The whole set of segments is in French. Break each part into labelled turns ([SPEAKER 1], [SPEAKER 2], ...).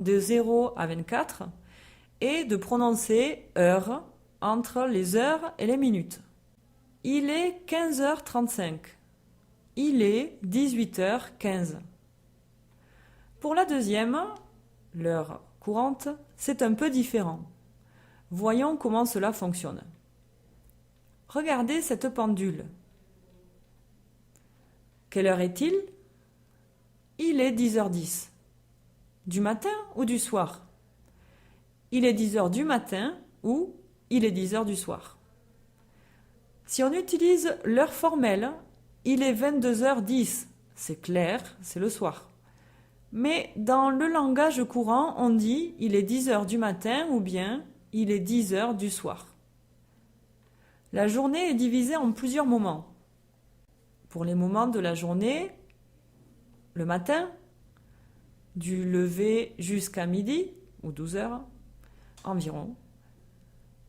[SPEAKER 1] de 0 à 24 et de prononcer heure entre les heures et les minutes. Il est 15h35. Il est 18h15. Pour la deuxième, l'heure courante, c'est un peu différent. Voyons comment cela fonctionne. Regardez cette pendule. Quelle heure est-il? Il est 10h10. Du matin ou du soir? Il est 10h du matin ou il est 10h du soir. Si on utilise l'heure formelle, il est 22h10. C'est clair, c'est le soir. Mais dans le langage courant, on dit il est 10h du matin ou bien il est 10h du soir. La journée est divisée en plusieurs moments. Pour les moments de la journée, le matin, du lever jusqu'à midi, ou 12h environ.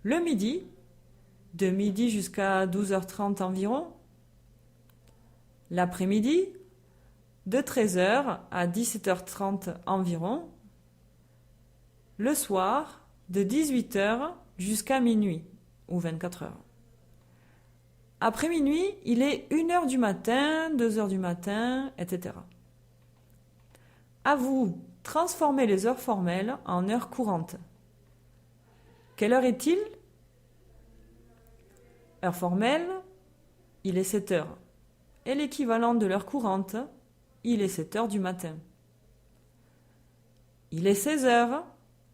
[SPEAKER 1] Le midi, de midi jusqu'à 12h30 environ. L'après-midi, de 13h à 17h30 environ. Le soir, de 18h jusqu'à minuit, ou 24h. Après minuit, il est 1h du matin, 2h du matin, etc. À vous, transformez les heures formelles en heures courantes. Quelle heure est-il? Heure formelle, il est 7h. Et l'équivalent de l'heure courante, il est 7h du matin. Il est 16h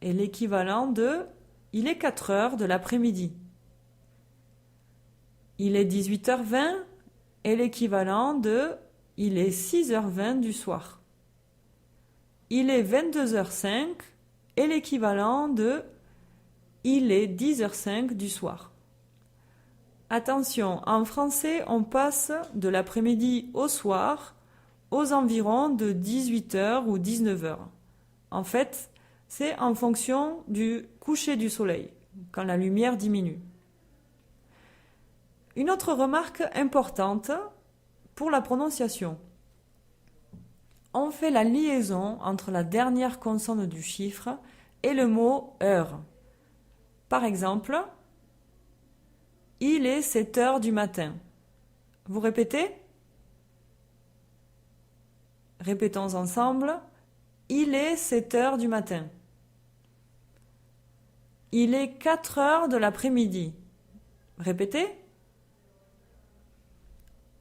[SPEAKER 1] et l'équivalent de il est 4h de l'après-midi. Il est 18h20 et l'équivalent de il est 6h20 du soir. Il est 22h05 et l'équivalent de il est 10h05 du soir. Attention, en français, on passe de l'après-midi au soir aux environs de 18h ou 19h. En fait, c'est en fonction du coucher du soleil, quand la lumière diminue. Une autre remarque importante pour la prononciation. On fait la liaison entre la dernière consonne du chiffre et le mot heure. Par exemple, il est 7h du matin. Vous répétez? Répétons ensemble. Il est 7h du matin. Il est 4h de l'après-midi. Répétez.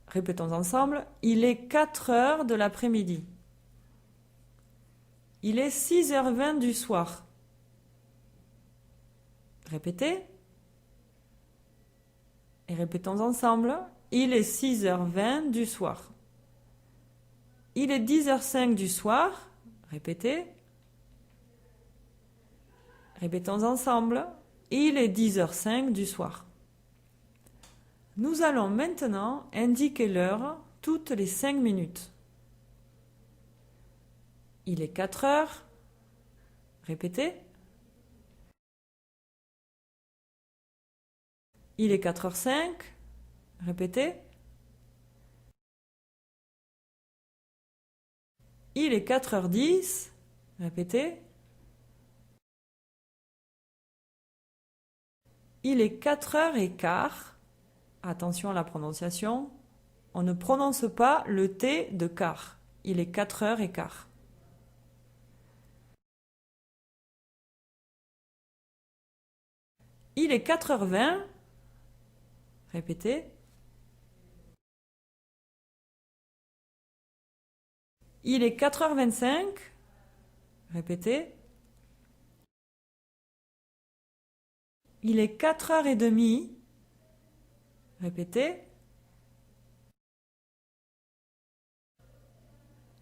[SPEAKER 1] Répétons ensemble. Il est 4h de l'après-midi. Il est 6h20 du soir. Répétez. Et répétons ensemble. Il est 6h20 du soir. Il est 10h05 du soir. Répétez. Répétons ensemble. Il est 10h05 du soir. Nous allons maintenant indiquer l'heure toutes les 5 minutes. Il est 4h. Répétez. Il est 4h05. Répétez. Il est 4h10. Répétez. Il est 4h15. Attention à la prononciation. On ne prononce pas le T de quart. Il est 4h15. Il est 4h20. Répétez. Il est 4h25. Répétez. Il est 4h30. Répétez.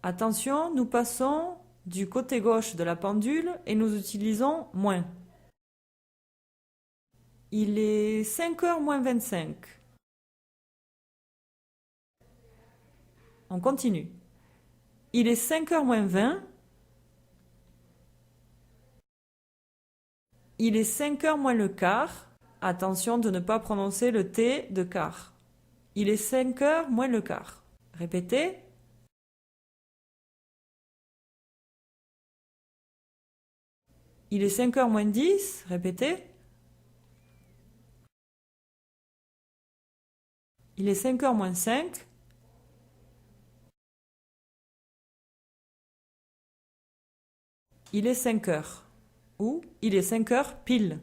[SPEAKER 1] Attention, nous passons du côté gauche de la pendule et nous utilisons moins. Il est 5h moins 25. On continue. Il est 5h moins 20. Il est 5h moins le quart. Attention de ne pas prononcer le T de quart. Il est 5h moins le quart. Répétez. Il est 5h moins 10, répétez. Il est 5h moins 5. Il est 5h. Ou il est 5h pile.